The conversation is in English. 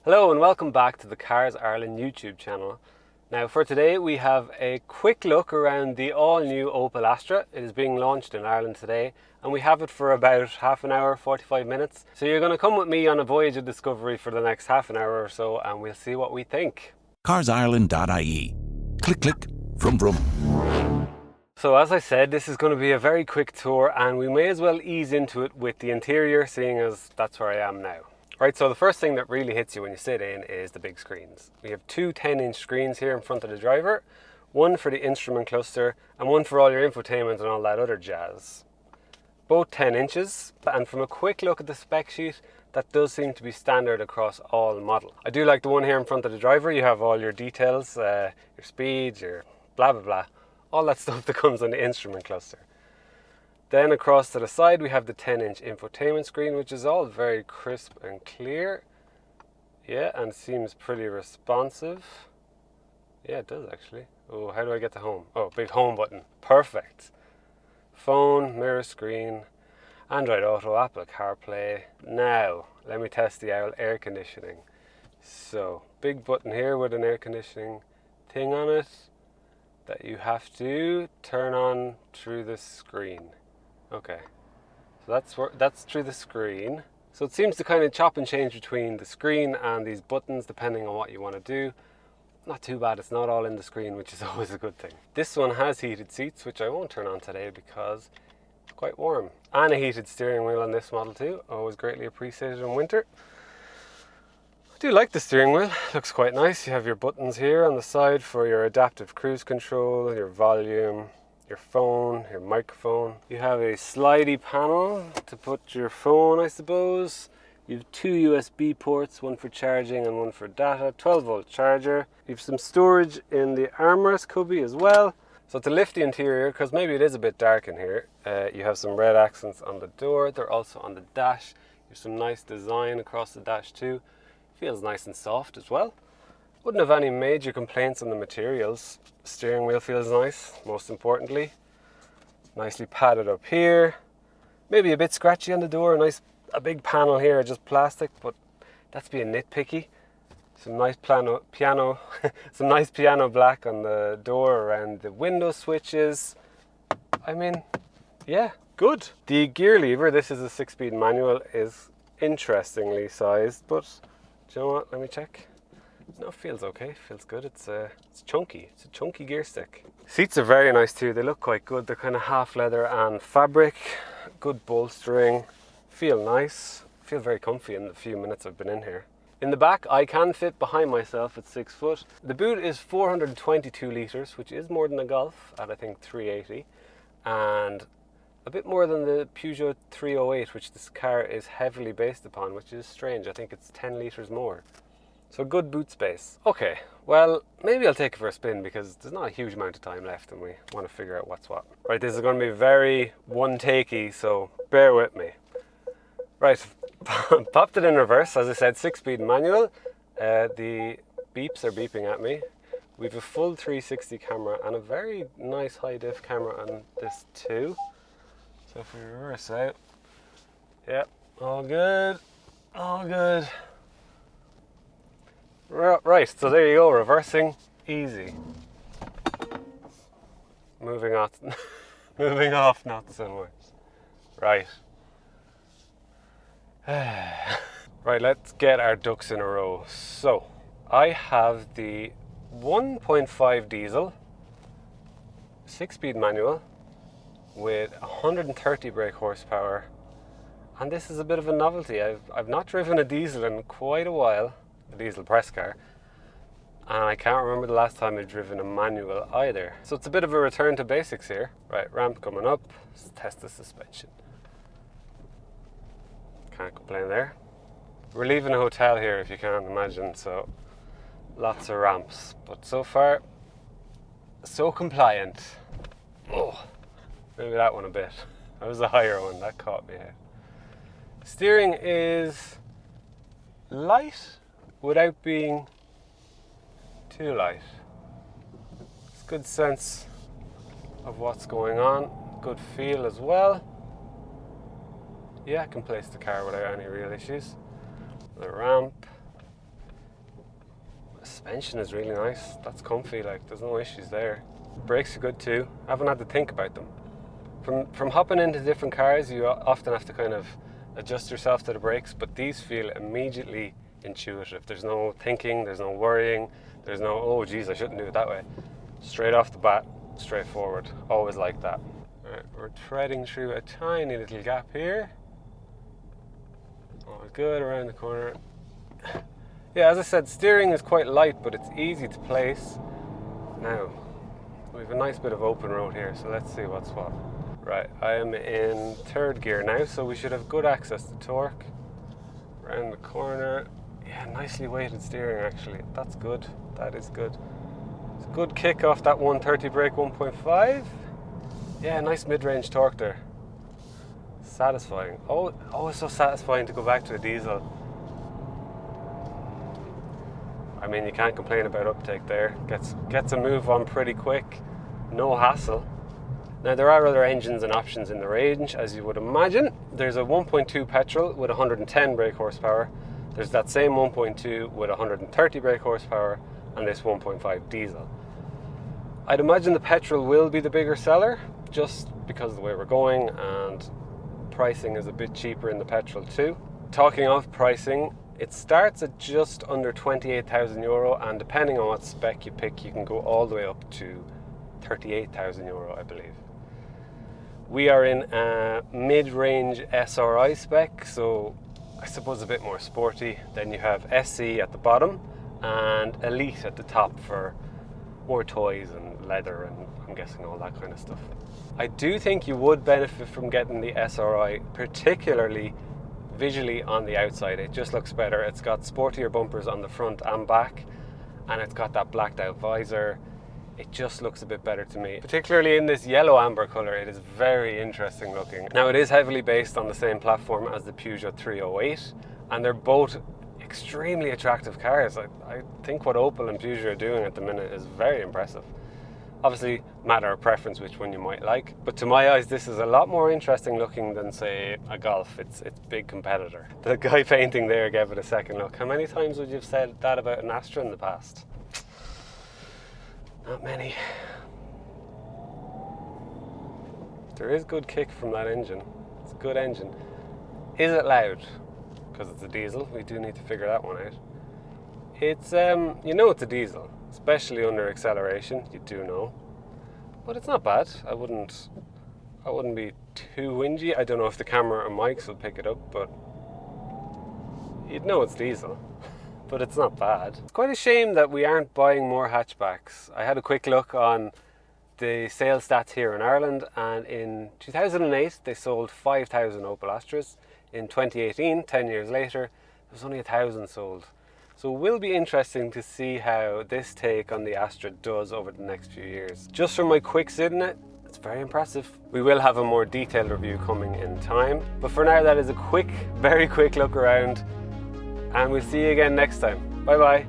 Hello and welcome back to the Cars Ireland YouTube channel. Now for today we have a quick look around the all-new Opel Astra. It is being launched in Ireland today and we have it for about half an hour, 45 minutes. So you're going to come with me on a voyage of discovery for the next half an hour or so and we'll see what we think. CarsIreland.ie. Click, click, vroom, vroom. So as I said, this is going to be a very quick tour and we may as well ease into it with the interior, seeing as that's where I am now. Right, so the first thing that really hits you when you sit in is the big screens. We have two 10-inch screens here in front of the driver, one for the instrument cluster and one for all your infotainment and all that other jazz. Both 10 inches, and from a quick look at the spec sheet, that does seem to be standard across all models. I do like the one here in front of the driver. You have all your details, your speeds, your blah blah blah, all that stuff that comes on the instrument cluster. Then across to the side we have the 10-inch infotainment screen, which is all very crisp and clear. Yeah, and seems pretty responsive. Yeah, it does actually. Oh, how do I get to home? Oh, big home button. Perfect. Phone, mirror screen, Android Auto, Apple CarPlay. Now, let me test the air conditioning. So, big button here with an air conditioning thing on it that you have to turn on through the screen. Okay, so that's through the screen. So it seems to kind of chop and change between the screen and these buttons depending on what you want to do. Not too bad, it's not all in the screen, which is always a good thing. This one has heated seats, which I won't turn on today because it's quite warm. And a heated steering wheel on this model too, always greatly appreciated in winter. I do like the steering wheel, looks quite nice. You have your buttons here on the side for your adaptive cruise control, your volume, your phone, your microphone. You have a slidey panel to put your phone, I suppose. You have two USB ports, one for charging and one for data, 12-volt charger. You have some storage in the armrest cubby as well. So to lift the interior, because maybe it is a bit dark in here, you have some red accents on the door. They're also on the dash. You have some nice design across the dash too. Feels nice and soft as well. Wouldn't have any major complaints on the materials. Steering wheel feels nice, most importantly. Nicely padded up here. Maybe a bit scratchy on the door. A big panel here, just plastic, but that's being nitpicky. Some nice piano, some nice piano black on the door around the window switches. I mean, yeah, good. The gear lever, this is a 6-speed manual, is interestingly sized, but do you know what? Let me check. No, it feels okay, feels good. It's chunky. It's a chunky gear stick. Seats are very nice too. They look quite good. They're kind of half leather and fabric. Good bolstering. Feel nice. Feel very comfy in the few minutes I've been in here. In the back, I can fit behind myself at 6 foot. The boot is 422 litres, which is more than a Golf at I think 380, and a bit more than the Peugeot 308, which this car is heavily based upon, which is strange. I think it's 10 litres more. So good boot space. Okay, well, maybe I'll take it for a spin because there's not a huge amount of time left and we want to figure out what's what. Right, this is going to be very one-takey, so bear with me. Right, popped it in reverse. As I said, 6-speed manual. The beeps are beeping at me. We have a full 360 camera and a very nice high-def camera on this too. So if we reverse out, yep, all good, all good. Right, so there you go, reversing, easy. Moving off, not so much. Right. Right, let's get our ducks in a row. So, I have the 1.5 diesel, 6-speed manual with 130 brake horsepower. And this is a bit of a novelty. I've not driven a diesel in quite a while. A diesel press car, and I can't remember the last time I've driven a manual either. So it's a bit of a return to basics here. Right, ramp coming up. Let's test the suspension. Can't complain there. We're leaving a hotel here, if you can't imagine, so lots of ramps. But so far, so compliant. Oh, maybe that one a bit. That was a higher one, that caught me out. Steering is light without being too light. It's good sense of what's going on, good feel as well. Yeah, I can place the car without any real issues. The ramp, Suspension is really nice. That's comfy, like there's no issues there. Brakes are good too. I haven't had to think about them. From hopping into different cars, you often have to kind of adjust yourself to the brakes, but these feel immediately intuitive. There's no thinking, there's no worrying, there's no, oh geez, I shouldn't do it that way. Straight off the bat, straightforward. Always like that. Alright, we're treading through a tiny little gap here. All good around the corner. Yeah, as I said, steering is quite light, but it's easy to place. Now, we have a nice bit of open road here, so let's see what's what. Right, I am in third gear now, so we should have good access to torque. Around the corner. Yeah, nicely weighted steering actually. That's good. That is good. It's a good kick off that 130 brake 1.5. Yeah, nice mid-range torque there. Satisfying. Oh, it's so satisfying to go back to a diesel. I mean, you can't complain about uptake there. Gets a move on pretty quick. No hassle. Now there are other engines and options in the range, as you would imagine. There's a 1.2 petrol with 110 brake horsepower. There's that same 1.2 with 130 brake horsepower, and this 1.5 diesel. I'd imagine the petrol will be the bigger seller, just because of the way we're going, and pricing is a bit cheaper in the petrol too. Talking of pricing, it starts at just under 28,000 euro, and depending on what spec you pick, you can go all the way up to 38,000 euro, I believe. We are in a mid-range SRI spec, so I suppose a bit more sporty. Then you have SC at the bottom and Elite at the top for more toys and leather and I'm guessing all that kind of stuff. I do think you would benefit from getting the SRI, particularly visually on the outside. It just looks better. It's got sportier bumpers on the front and back, and it's got that blacked out visor. It just looks a bit better to me. Particularly in this yellow amber colour, it is very interesting looking. Now it is heavily based on the same platform as the Peugeot 308, and they're both extremely attractive cars. I think what Opel and Peugeot are doing at the minute is very impressive. Obviously, matter of preference which one you might like, but to my eyes this is a lot more interesting looking than say a Golf. It's big competitor. The guy painting there gave it a second look. How many times would you have said that about an Astra in the past? Not many. There is good kick from that engine. It's a good engine. Is it loud? Because it's a diesel. We do need to figure that one out. It's you know it's a diesel, especially under acceleration. You do know, but it's not bad. I wouldn't be too whingy. I don't know if the camera or mics will pick it up, but you'd know it's diesel. But it's not bad. It's quite a shame that we aren't buying more hatchbacks. I had a quick look on the sales stats here in Ireland, and in 2008 they sold 5,000 Opel Astras. In 2018, 10 years later, there was only 1,000 sold. So it will be interesting to see how this take on the Astra does over the next few years. Just from my quick sit in it, it's very impressive. We will have a more detailed review coming in time, but for now that is a quick, very quick look around, and we'll see you again next time. Bye bye.